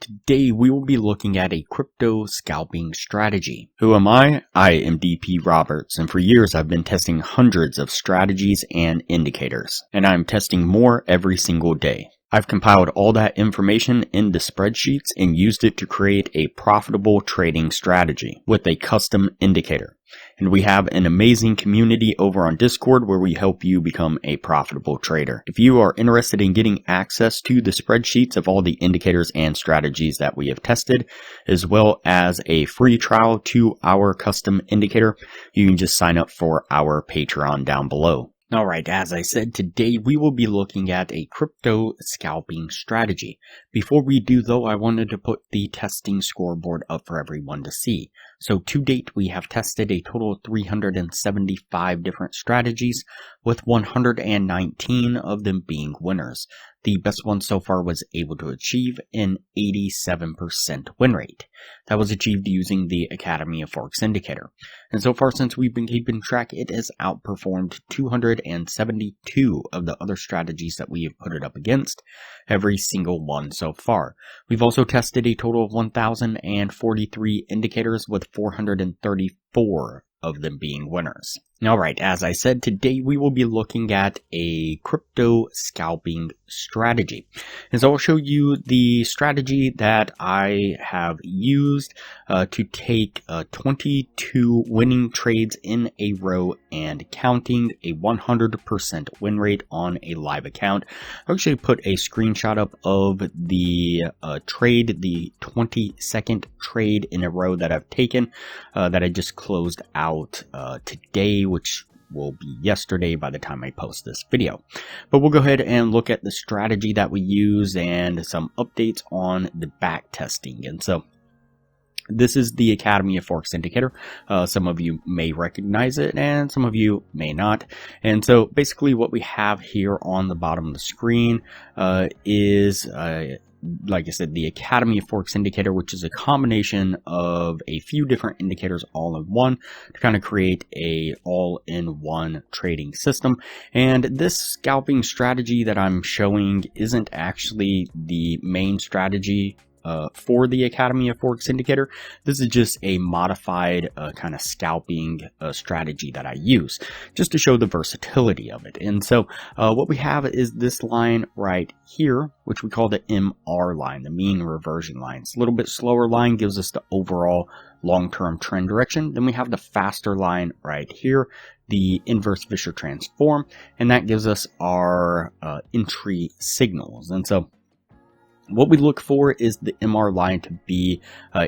Today we will be looking at a crypto scalping strategy. Who am I? I am DP Roberts, and for years I've been testing hundreds of strategies and indicators, and I'm testing more every single day. I've compiled all that information into spreadsheets and used it to create a profitable trading strategy with a custom indicator. And we have an amazing community over on Discord where we help you become a profitable trader. If you are interested in getting access to the spreadsheets of all the indicators and strategies that we have tested, as well as a free trial to our custom indicator, you can just sign up for our Patreon down below. Alright, as I said, today we will be looking at a crypto scalping strategy. Before we do though, I wanted to put the testing scoreboard up for everyone to see. So to date, we have tested a total of 375 different strategies, with 119 of them being winners. The best one so far was able to achieve an 87% win rate. That was achieved using the Academy of Forex indicator. And so far, since we've been keeping track, it has outperformed 272 of the other strategies that we have put it up against, every single one so far. We've also tested a total of 1,043 indicators, with 434 of them being winners. Alright, as I said, today we will be looking at a crypto scalping strategy. And so I'll show you the strategy that I have used to take 22 winning trades in a row and counting, a 100% win rate on a live account. I actually put a screenshot up of the trade, the 22nd trade in a row that I've taken, that I just closed out today, which will be yesterday by the time I post this video. But we'll go ahead and look at the strategy that we use and some updates on the back testing. And so this is the Academy of Forex indicator. Some of you may recognize it and some of you may not. And so basically what we have here on the bottom of the screen is like I said, the Academy of Forex indicator, which is a combination of a few different indicators all in one to kind of create a all-in-one trading system. And this scalping strategy that I'm showing isn't actually the main strategy for the Academy of Forex indicator. This is just a modified kind of scalping strategy that I use just to show the versatility of it. And so what we have is this line right here, which we call the MR line, the mean reversion line. It's a little bit slower line, gives us the overall long-term trend direction. Then we have the faster line right here, the inverse Fisher transform, and that gives us our entry signals. And so what we look for is the MR line to be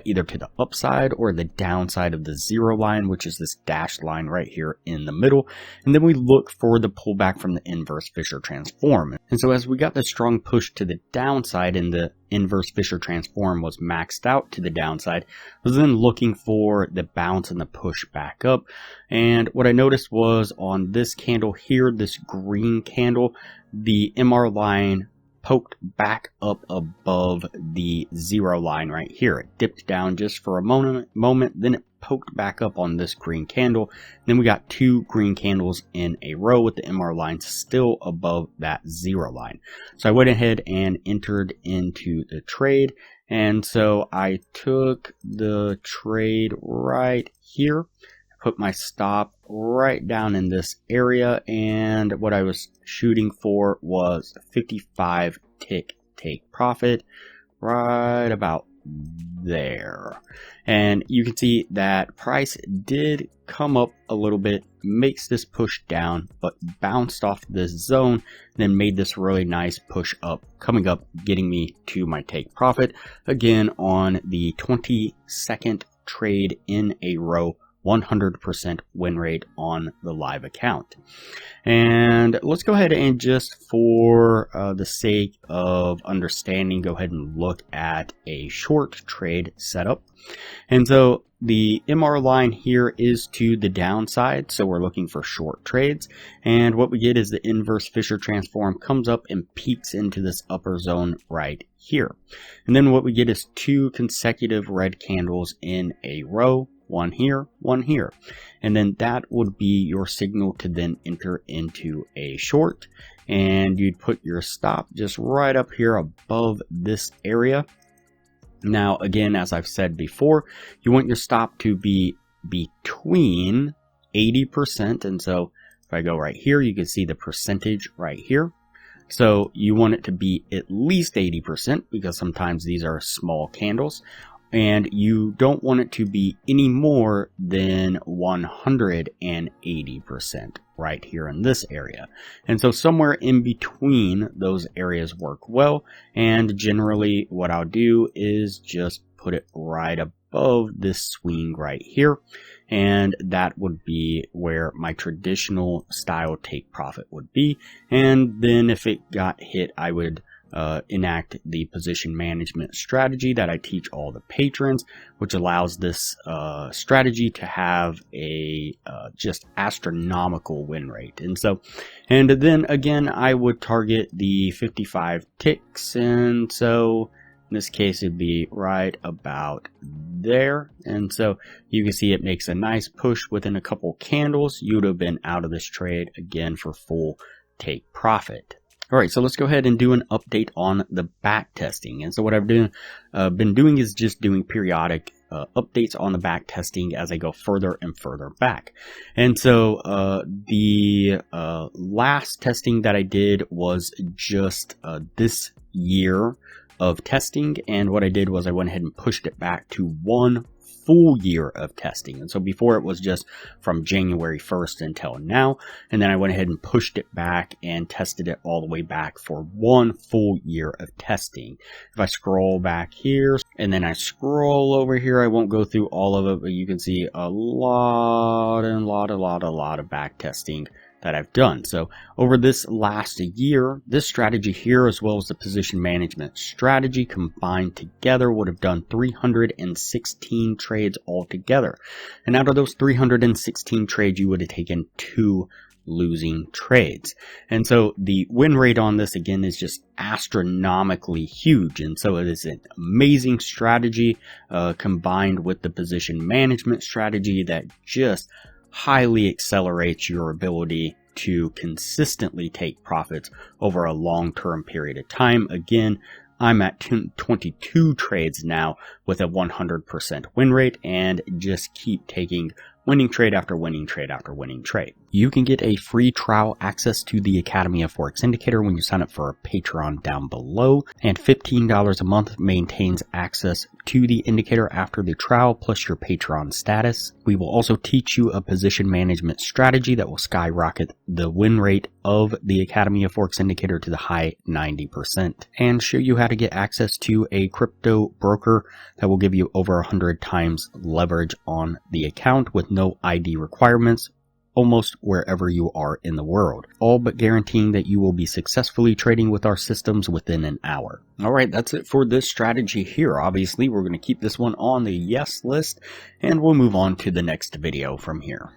either to the upside or the downside of the zero line, which is this dashed line right here in the middle. And then we look for the pullback from the inverse Fisher transform. And so as we got the strong push to the downside and the inverse Fisher transform was maxed out to the downside, I was then looking for the bounce and the push back up. And what I noticed was on this candle here, this green candle, the MR line poked back up above the zero line right here. It dipped down just for a moment, then it poked back up on this green candle. Then we got two green candles in a row with the MR line still above that zero line. So I went ahead and entered into the trade. And so I took the trade right here, put my stop right down in this area, and what I was shooting for was 55 tick take profit right about there. And you can see that price did come up a little bit, makes this push down, but bounced off this zone, then made this really nice push up, coming up, getting me to my take profit again on the 22nd trade in a row, 100% win rate on the live account. And let's go ahead and just for the sake of understanding, go ahead and look at a short trade setup. And so the MR line here is to the downside, so we're looking for short trades. And what we get is the inverse Fisher transform comes up and peaks into this upper zone right here. And then what we get is two consecutive red candles in a row, one here, and then that would be your signal to then enter into a short, and you'd put your stop just right up here above this area, Now, again, as I've said before, you want your stop to be between 80%. And so if I go right here, you can see the percentage right here. So you want it to be at least 80% because sometimes these are small candles. And you don't want it to be any more than 180% right here in this area. And so somewhere in between those areas work well. And generally what I'll do is just put it right above this swing right here. And that would be where my traditional style take profit would be. And then if it got hit, I would enact the position management strategy that I teach all the patrons, which allows this strategy to have a just astronomical win rate. And then again, I would target the 55 ticks. And so in this case, it'd be right about there. And so you can see it makes a nice push within a couple candles. You would have been out of this trade again for full take profit. All right, so let's go ahead and do an update on the back testing. And so what I've been doing is just doing periodic updates on the back testing as I go further and further back. And so the last testing that I did was just this year of testing. And what I did was I went ahead and pushed it back to 1 full year of testing. And so before it was just from January 1st until now. And then I went ahead and pushed it back and tested it all the way back for 1 full year of testing. If I scroll back here and then I scroll over here, I won't go through all of it, but you can see a lot of back testing that I've done. So over this last year, this strategy here, as well as the position management strategy combined together, would have done 316 trades altogether. And out of those 316 trades, you would have taken 2 losing trades. And so the win rate on this again is just astronomically huge. And so it is an amazing strategy combined with the position management strategy that just highly accelerates your ability to consistently take profits over a long-term period of time. Again, I'm at 22 trades now with a 100% win rate and just keep taking winning trade after winning trade after winning trade. You can get a free trial access to the Academy of Forex Indicator when you sign up for a Patreon down below, and $15 a month maintains access to the indicator after the trial plus your Patreon status. We will also teach you a position management strategy that will skyrocket the win rate of the Academy of Forex Indicator to the high 90% and show you how to get access to a crypto broker that will give you over 100 times leverage on the account with no ID requirements, almost wherever you are in the world, all but guaranteeing that you will be successfully trading with our systems within an hour. All right, that's it for this strategy here. Obviously, we're going to keep this one on the yes list, and we'll move on to the next video from here.